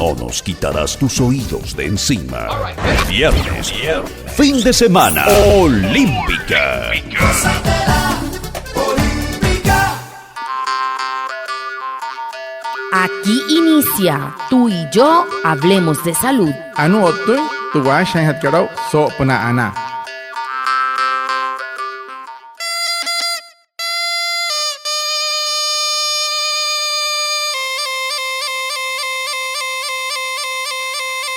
no nos quitarás tus oídos de encima. Viernes, fin de semana, Olímpica. Aquí inicia Tú y Yo Hablemos de Salud. Anu otoy, tu washan hatkarao so puna ana.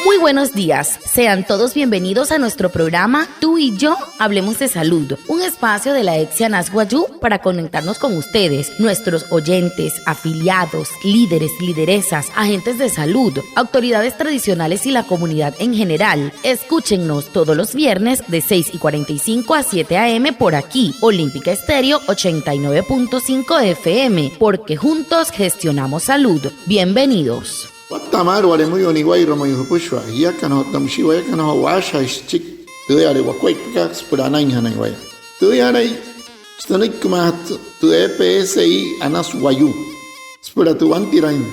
Muy buenos días, sean todos bienvenidos a nuestro programa Tú y Yo Hablemos de Salud, un espacio de la EXIA Nasguayú para conectarnos con ustedes, nuestros oyentes, afiliados, líderes, lideresas, agentes de salud, autoridades tradicionales y la comunidad en general. Escúchennos todos los viernes de 6:45 a 7 a.m. por aquí, Olímpica Estéreo 89.5 FM, porque juntos gestionamos salud. Bienvenidos. Tamar wale muy oniguay romo yupushwa ya kana tamshi waya kana washa chik tu yare wakwai paks purana inhana waya tu yare stanik kumat tu EPSI anas wayu spura tu antirain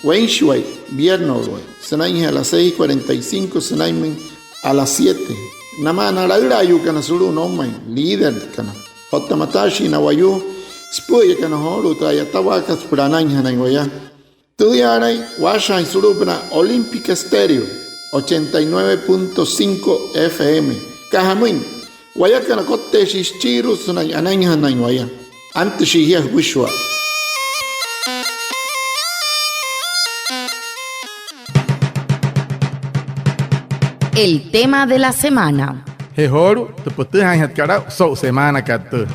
wainshway vierno waya sanai a las 6:45 sanai a las 7 nama naraira yu kana suru no mai líder kana hotamatashi na wayu spuya kana holu ta ya tawakas purana inhana waya Tudiaray, Washa y Surupna, Olímpica Estéreo, 89.5 FM. Cajamuin, Guayacana Cote Shishiru, Sunay Anaña Naywaya. Antes Shihia Wishwa. El tema de la semana. Hehoru, tu putuhan hatkarao so semana katu.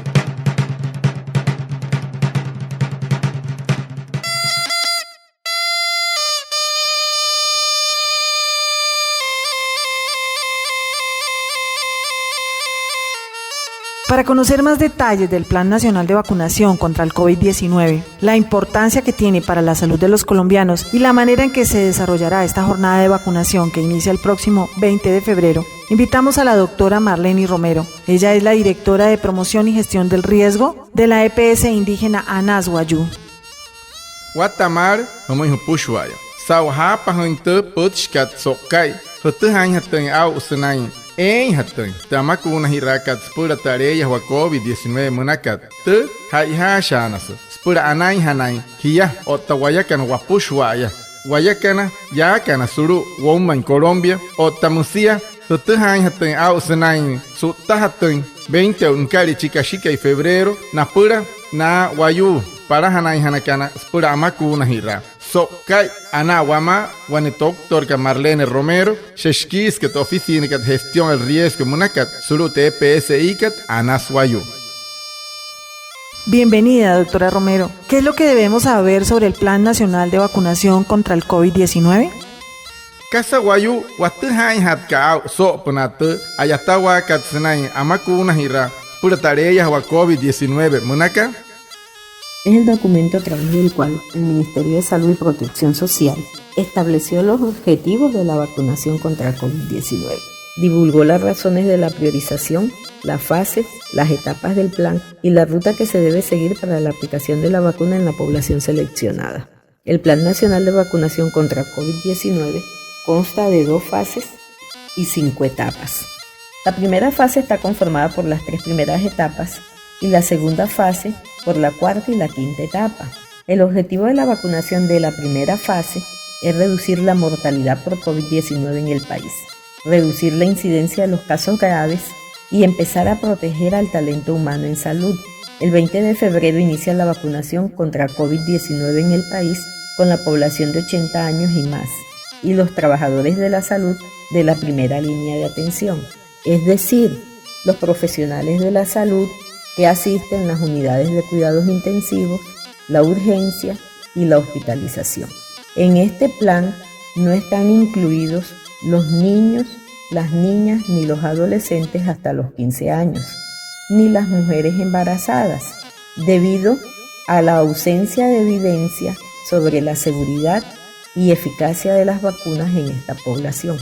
Para conocer más detalles del Plan Nacional de Vacunación contra el COVID-19, la importancia que tiene para la salud de los colombianos y la manera en que se desarrollará esta jornada de vacunación que inicia el próximo 20 de febrero, invitamos a la doctora Marlene Romero. Ella es la directora de Promoción y Gestión del Riesgo de la EPS indígena Anasguayú. Guatamar, como en Pushwaya, Sauha Pahuinte Putschkat Sokai, Hutuhan Hatan Au Sunain. En hatan, tamakuna hirakat spura tareya wa COVID-19 munakat, te haiha shanas, spura anay hanay, hiya otawayakan wapushwaya, wayakana, yakana suru, woman Colombia, otamusia, tutuhan hatan au sanay, sutahatan, 20 unkari chikashika y febrero, na pura, na wayu, para hanay hanakana, spura amakuna hira. So, kai anawama, wane doctor Marlene Romero, sheshkis que tu oficina que gestión el riesgo munakat, suru TPSI kat anaswayu. Bienvenida, doctora Romero. ¿Qué es lo que debemos saber sobre el Plan Nacional de Vacunación contra el COVID-19? Kasawayu, watuhain hat kao, so punatu, ayatawa kat senay, amakuna hira, pura tareas wa COVID-19 munaka. Es el documento a través del cual el Ministerio de Salud y Protección Social estableció los objetivos de la vacunación contra el COVID-19. Divulgó las razones de la priorización, las fases, las etapas del plan y la ruta que se debe seguir para la aplicación de la vacuna en la población seleccionada. El Plan Nacional de Vacunación contra COVID-19 consta de 2 fases y 5 etapas. La primera fase está conformada por las 3 primeras etapas y la segunda fase por la 4ª y la 5ª etapa. El objetivo de la vacunación de la primera fase es reducir la mortalidad por COVID-19 en el país, reducir la incidencia de los casos graves y empezar a proteger al talento humano en salud. El 20 de febrero inicia la vacunación contra COVID-19 en el país con la población de 80 años y más y los trabajadores de la salud de la primera línea de atención, es decir, los profesionales de la salud que asisten las unidades de cuidados intensivos, la urgencia y la hospitalización. En este plan no están incluidos los niños, las niñas ni los adolescentes hasta los 15 años, ni las mujeres embarazadas, debido a la ausencia de evidencia sobre la seguridad y eficacia de las vacunas en esta población.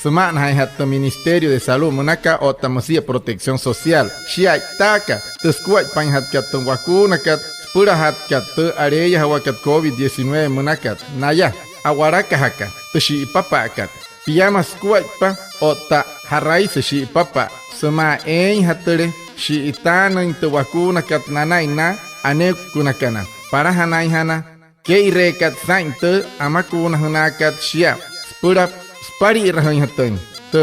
Semana hay hasta Ministerio de Salud Monaca o Tamasía Protección Social. Shiak Taka, Tescuay Panhat Katun Wakuna Kat, spura hatkat te areya hawakat COVID-19 munakat naya awaraka haka te shi papa kat piyamas kuatpa o ta harai se shi papa sema hatere shi itanan te wakuna kat nanaina ane kunakana para hanai hana ke irekat sainte amakuna hunakat shia spura spari rahan hatan te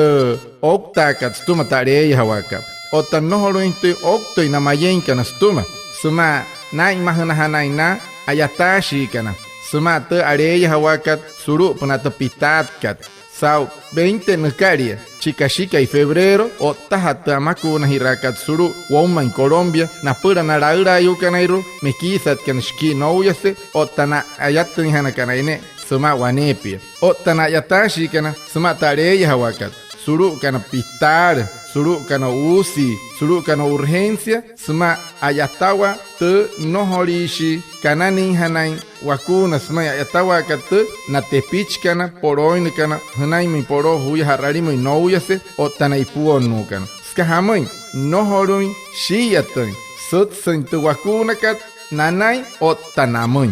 okta kat stuma tareya hawaka o ta nohorointe okto inamayenka na stuma sema nai mahana hanaina ayatashi kana sema te areya hawakat suru panata pitat kat sau 20 nukaria chica y febrero o tahata makuna hirakat suru woma en Colombia na pura na raura yukanairu mekisat kan shki nouyase o tana ayatun hana kanaine sema wanepia o tana ayatashi kana sema tareya hawakat suru kana pitar suru kana usi suru kana urgencia sema ayatawa te nohorishi kanani hanai wakuna sema ayatawa kate na tepich kana poroin kana hanai mi poro huya harari mi nouyase o tanai puonu kana skahamoi nohoroi shiyatoi sut sentu wakuna kat nanai o tanamoi.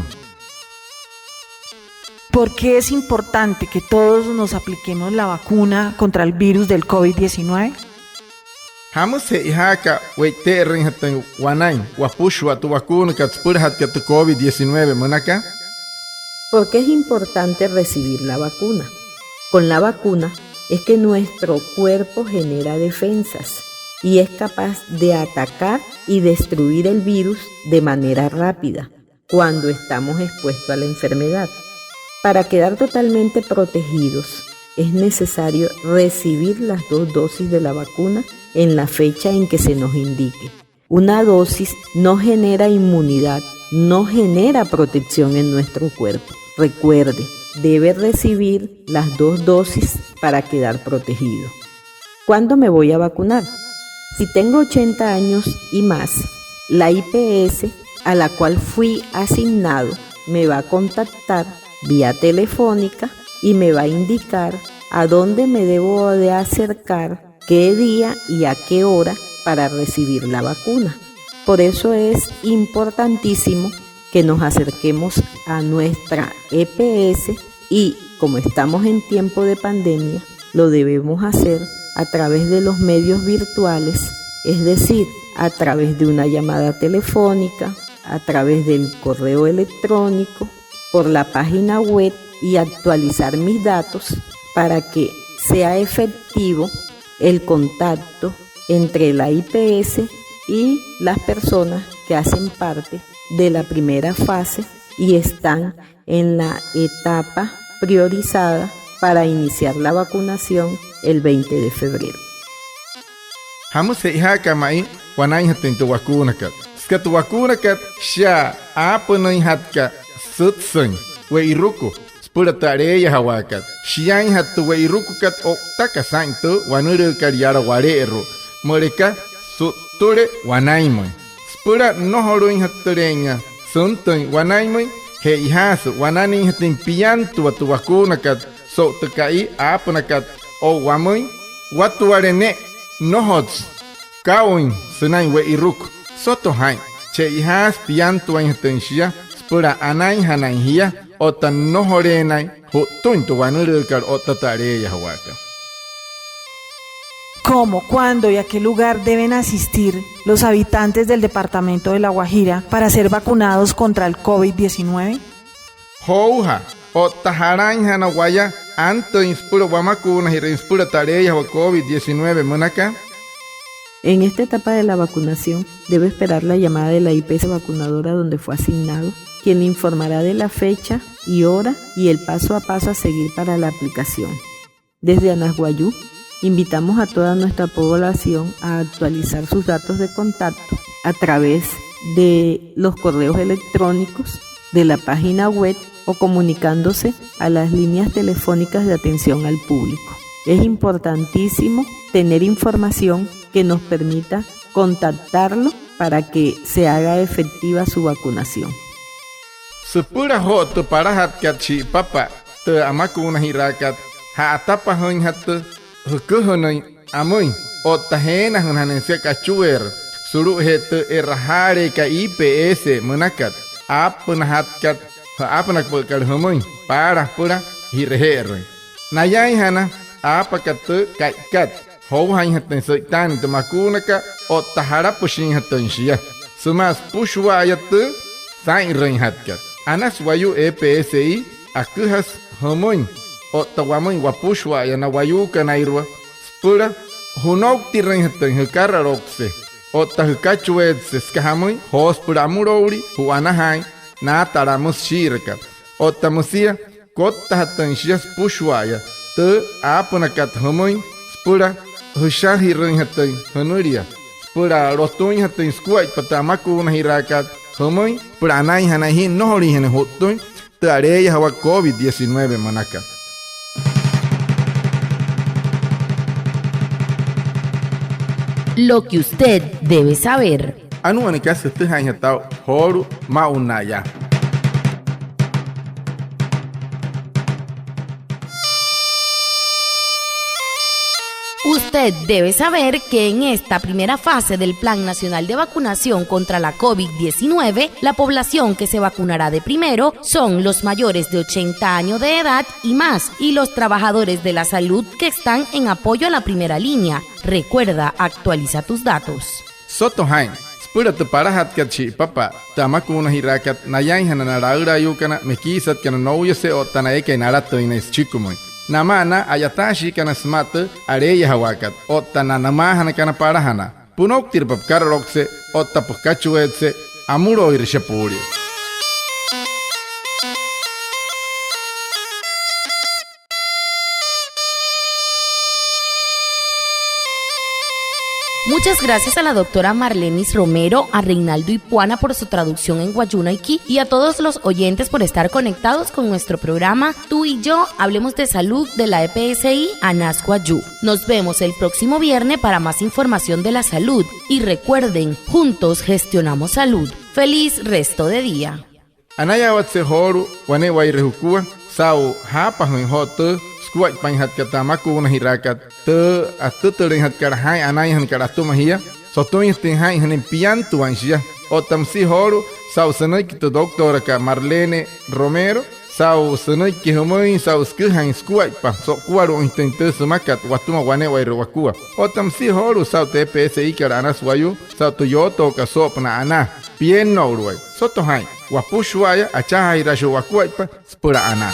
¿Por qué es importante que todos nos apliquemos la vacuna contra el virus del COVID-19? Hamus he ihaka weite rinhatan wanain wapushwa tu vacuna katspurhat kat COVID-19 manaka. ¿Por qué es importante recibir la vacuna? Con la vacuna es que nuestro cuerpo genera defensas y es capaz de atacar y destruir el virus de manera rápida cuando estamos expuestos a la enfermedad. Para quedar totalmente protegidos es necesario recibir las 2 dosis de la vacuna en la fecha en que se nos indique. Una dosis no genera inmunidad, no genera protección en nuestro cuerpo. Recuerde, debe recibir las 2 dosis para quedar protegido. ¿Cuándo me voy a vacunar? Si tengo 80 años y más, la IPS a la cual fui asignado me va a contactar vía telefónica y me va a indicar a dónde me debo de acercar, qué día y a qué hora para recibir la vacuna. Por eso es importantísimo que nos acerquemos a nuestra EPS y como estamos en tiempo de pandemia, lo debemos hacer a través de los medios virtuales, es decir, a través de una llamada telefónica, a través del correo electrónico, por la página web y actualizar mis datos para que sea efectivo el contacto entre la IPS y las personas que hacen parte de la primera fase y están en la etapa priorizada para iniciar la vacunación el 20 de febrero. Hamus he ihaka mai wanain hatin tu vacuna kat. Skat vacuna kat sha apunai hatka sutsun we iruku spura tareya hawakat shian hatu we iruku kat oktaka santo wanuru kariara wareru mereka suture wanaimoy spura nohoruin haturenga suntun wanaimoy he ihasu wanani hatin piantu tu vacuna kat so tekai apuna kat o wamoy watu warene nohots kawin sunai we iruku soto hai che ihas piantu hatin shia pura anay hanay hiya o tan nohorenay hutun tu wanurukar o tatareya hawaka. ¿Cómo, cuándo y a qué lugar deben asistir los habitantes del departamento de La Guajira para ser vacunados contra el COVID-19? Hoja o taharan hanawaya anto inspura wamakuna y inspura tareya o COVID-19 munaka. En esta etapa de la vacunación debe esperar la llamada de la IPS vacunadora donde fue asignado, quien le informará de la fecha y hora y el paso a paso a seguir para la aplicación. Desde Anasguayú, invitamos a toda nuestra población a actualizar sus datos de contacto a través de los correos electrónicos, de la página web o comunicándose a las líneas telefónicas de atención al público. Es importantísimo tener información que nos permita contactarlo para que se haga efectiva su vacunación. Sepura hoto para hatkachi papa te amakuna hirakat ha atapa hun hat hukuhunai amoy o tahena hun hanensia kachuer suru hete errahare ka IPS menakat apenahatkat apenak bekal hemoy para pura hireher nayai hana apakat kaikat hou hain haten soitan temakunaka o tahara pushin haten shia sumas pushwayat sain rein hatkat anas wayu EPSI akuhas hemoy o tawamoy wapushwaya na wayu kanairwa pura hunok tiren haten hekara rokse o tahkachuet se skahamoy hos pura murori huanahai na taramus shirka o tamusia kotta hatan shias pushwaya te aponakat homoy pura hushahi ren hatan hanuria pura rotun hatan skuai patamaku na hirakat homoy pura nai hanahi no origen hotun te areya hawa COVID-19 manaka. Lo que usted debe saber. Anu anikas este hain hatao horu maunaya. Usted debe saber que en esta primera fase del Plan Nacional de Vacunación contra la COVID-19, la población que se vacunará de primero son los mayores de 80 años de edad y más, y los trabajadores de la salud que están en apoyo a la primera línea. Recuerda, actualiza tus datos. Soto hain, spura te parahat katchi papa, tamakuna hirakat nayain hananaraura yukana mekisat kana nouyase o tanaeke narato ines chikumoy. Namana ayatashi kana smata areya hawakat o tananamahana kana parahana. Punok tirpap karrokse o tapakachuetse amuro irshapuri. Muchas gracias a la doctora Marlenis Romero, a Reinaldo Ipuana por su traducción en Guayunaiki y a todos los oyentes por estar conectados con nuestro programa Tú y Yo Hablemos de Salud de la EPSI Anas Guayú. Nos vemos el próximo viernes para más información de la salud y recuerden, juntos gestionamos salud. ¡Feliz resto de día! Anaya watse horu wane wairehukua sau hapa hote skuat panhat katamaku na hirakat te atuturin hat karahai anai han karatumahia sotuin tin hai han piantu ansia o tamsi horu sau sanai kito doktora ka Marlene Romero sau sanai ki homoin sau skhan skuat pa so kuaro intente sumakat watuma wane wairewakua o tamsi horu sau TPSI karanas wayu sau Toyota ka sopna ana bien norway soto hai wapushwaya achaha irasho wakuaipa spura ana.